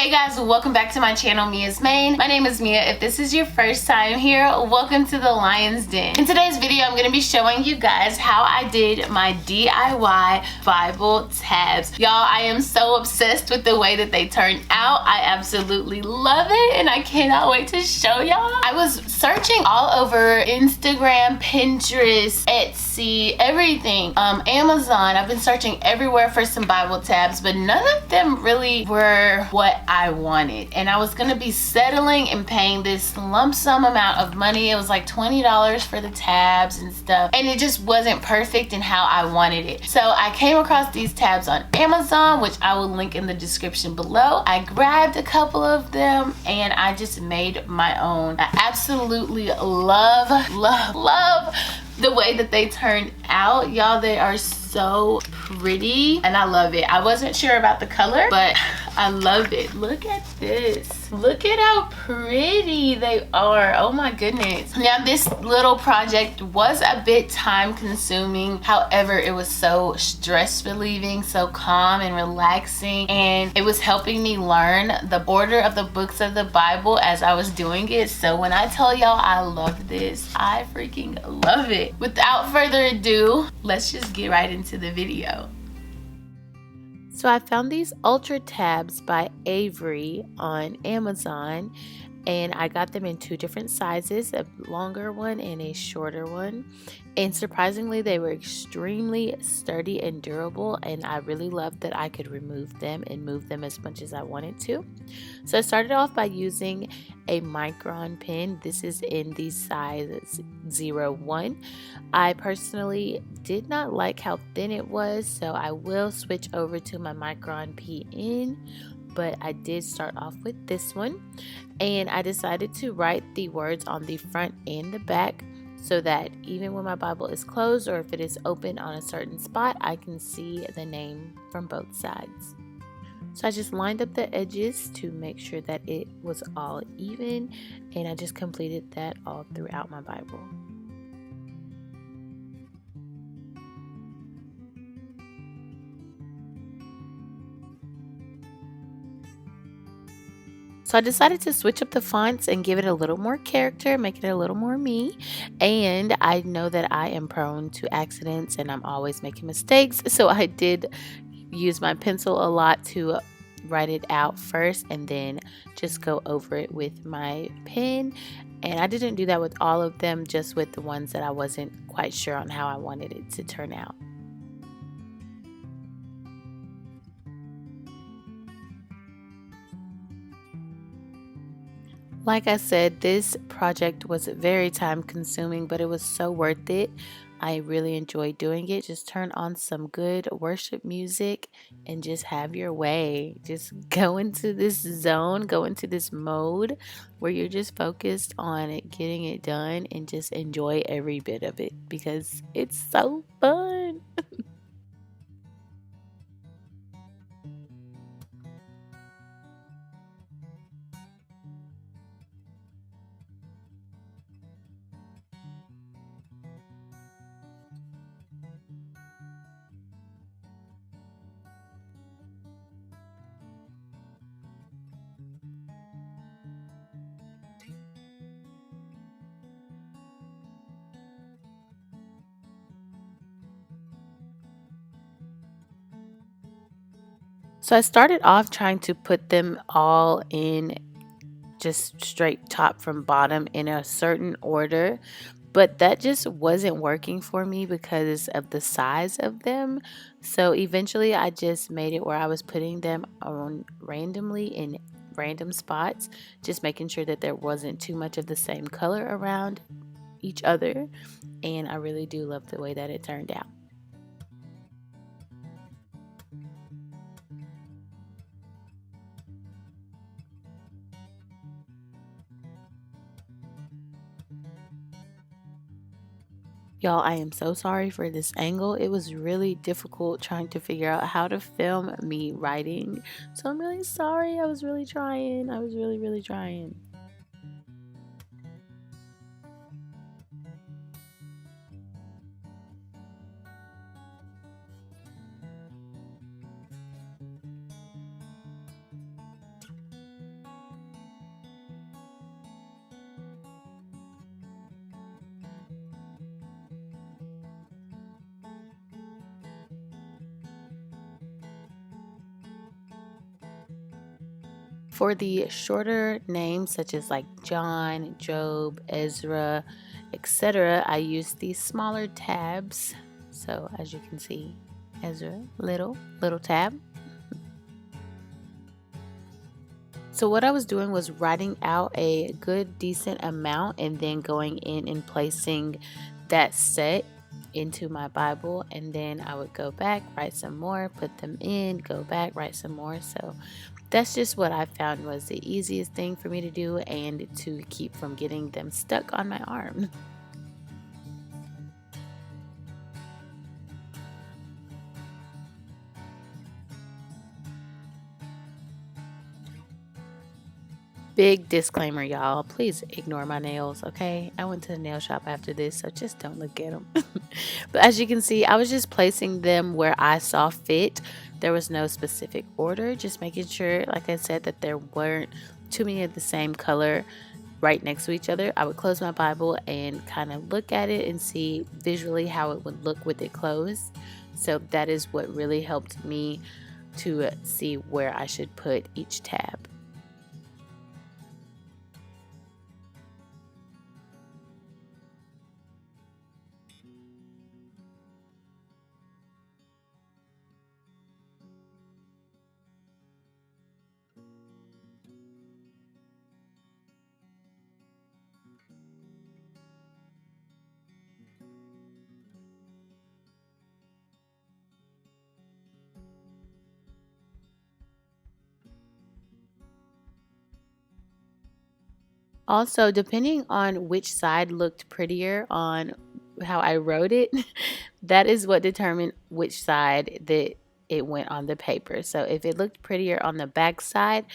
Hey guys, welcome back to my channel, Mia's Main. My name is Mia. If this is your first time here, welcome to the Lion's Den. In today's video, I'm going to be showing you guys how I did my DIY Bible tabs. Y'all, I am so obsessed with the way that they turned out. I absolutely love it and I cannot wait to show y'all. I was searching all over Instagram, Pinterest, Etsy, everything, Amazon. I've been searching everywhere for some Bible tabs, but none of them really were what I wanted. And I was gonna be settling and paying this lump sum amount of money. It was like $20 for the tabs and stuff, and it just wasn't perfect in how I wanted it. So I came across these tabs on Amazon, which I will link in the description below. I grabbed a couple of them and I just made my own. I absolutely love the way that they turned out. Y'all, they are so pretty and I love it. I wasn't sure about the color, but I love it. Look at this. Look at how pretty they are. Oh my goodness. Now, this little project was a bit time consuming. However, it was so stress relieving, so calm and relaxing, and it was helping me learn the order of the books of the Bible as I was doing it. So when I tell y'all I love this, I freaking love it. Without further ado, let's just get right into the video. So I found these Ultra tabs by Avery on Amazon, and I got them in two different sizes, a longer one and a shorter one. And surprisingly, they were extremely sturdy and durable, and I really loved that I could remove them and move them as much as I wanted to. So I started off by using a micron pen. This is in the size 01. I personally did not like how thin it was, so I will switch over to my micron PN, but I did start off with this one, and I decided to write the words on the front and the back so that even when my Bible is closed or if it is open on a certain spot, I can see the name from both sides. So I just lined up the edges to make sure that it was all even, and I just completed that all throughout my Bible. So I decided to switch up the fonts and give it a little more character, make it a little more me. And I know that I am prone to accidents and I'm always making mistakes. So I did use my pencil a lot to write it out first and then just go over it with my pen. And I didn't do that with all of them, just with the ones that I wasn't quite sure on how I wanted it to turn out. Like I said, this project was very time consuming, but it was so worth it. I really enjoyed doing it. Just turn on some good worship music and just have your way. Just go into this zone, go into this mode where you're just focused on it, getting it done, and just enjoy every bit of it because it's so fun. So I started off trying to put them all in just straight top from bottom in a certain order, but that just wasn't working for me because of the size of them. So eventually I just made it where I was putting them on randomly in random spots, just making sure that there wasn't too much of the same color around each other, and I really do love the way that it turned out. Y'all, I am so sorry for this angle. It was really difficult trying to figure out how to film me writing. So I'm really sorry. I was really trying. I was really trying. For the shorter names such as like John, Job, Ezra, etc., I use these smaller tabs. So as you can see, Ezra, little tab. So what I was doing was writing out a good decent amount and then going in and placing that set into my Bible, and then I would go back, write some more, put them in, go back, write some more. So that's just what I found was the easiest thing for me to do and to keep from getting them stuck on my arm. Big disclaimer, y'all. Please ignore my nails, okay? I went to the nail shop after this, so just don't look at them. But as you can see, I was just placing them where I saw fit. There was no specific order, just making sure, like I said, that there weren't too many of the same color right next to each other. I would close my Bible and kind of look at it and see visually how it would look with it closed. So that is what really helped me to see where I should put each tab. Also, depending on which side looked prettier on how I wrote it, that is what determined which side that it went on the paper. So if it looked prettier on the back side,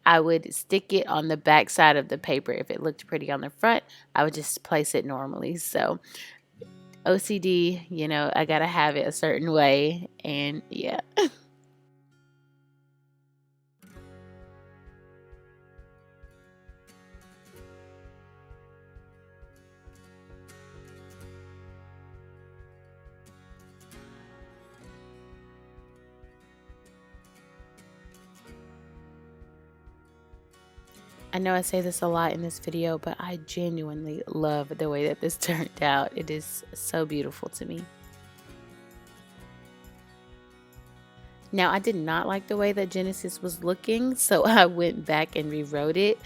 I would stick it on the back side of the paper. If it looked pretty on the front, I would just place it normally. So OCD, you know, I gotta have it a certain way, and yeah. I know I say this a lot in this video, but I genuinely love the way that this turned out. It is so beautiful to me. Now, I did not like the way that Genesis was looking, so I went back and rewrote it.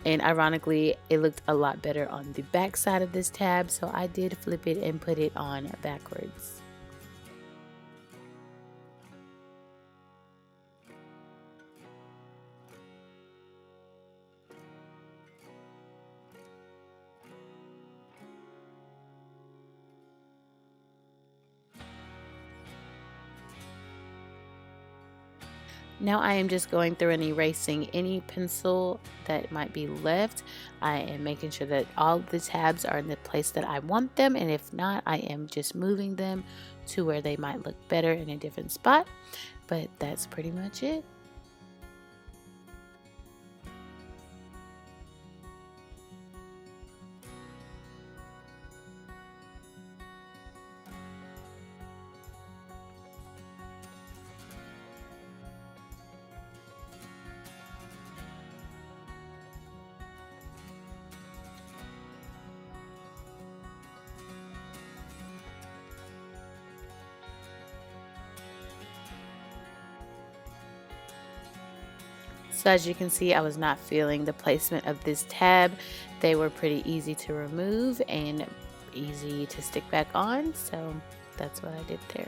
And ironically, it looked a lot better on the back side of this tab, so I did flip it and put it on backwards. Now I am just going through and erasing any pencil that might be left. I am making sure that all the tabs are in the place that I want them, and if not, I am just moving them to where they might look better in a different spot. But that's pretty much it. So as you can see, I was not feeling the placement of this tab. They were pretty easy to remove and easy to stick back on. So that's what I did there.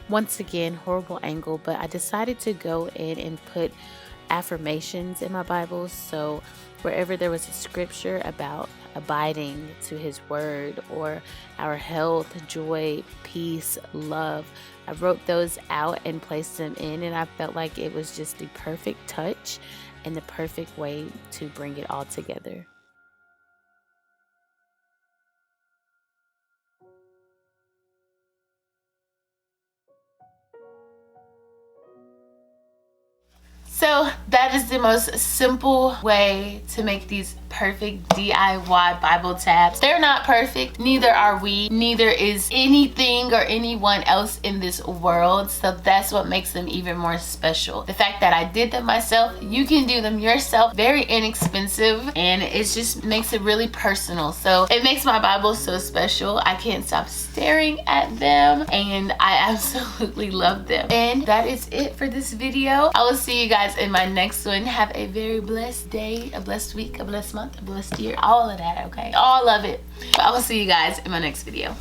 Once again, horrible angle, but I decided to go in and put affirmations in my Bible. So wherever there was a scripture about abiding to his word or our health, joy, peace, love, I wrote those out and placed them in, and I felt like it was just the perfect touch and the perfect way to bring it all together. So that is the most simple way to make these perfect DIY Bible tabs. They're not perfect, neither are we, neither is anything or anyone else in this world, so that's what makes them even more special. The fact that I did them myself, you can do them yourself, very inexpensive, and it just makes it really personal. So it makes my Bible so special. I can't stop staring at them, and I absolutely love them. And that is it for this video. I will see you guys in my next one. Have a very blessed day, a blessed week, a blessed month, a blessed year, all of that, okay? All of it. But I will see you guys in my next video.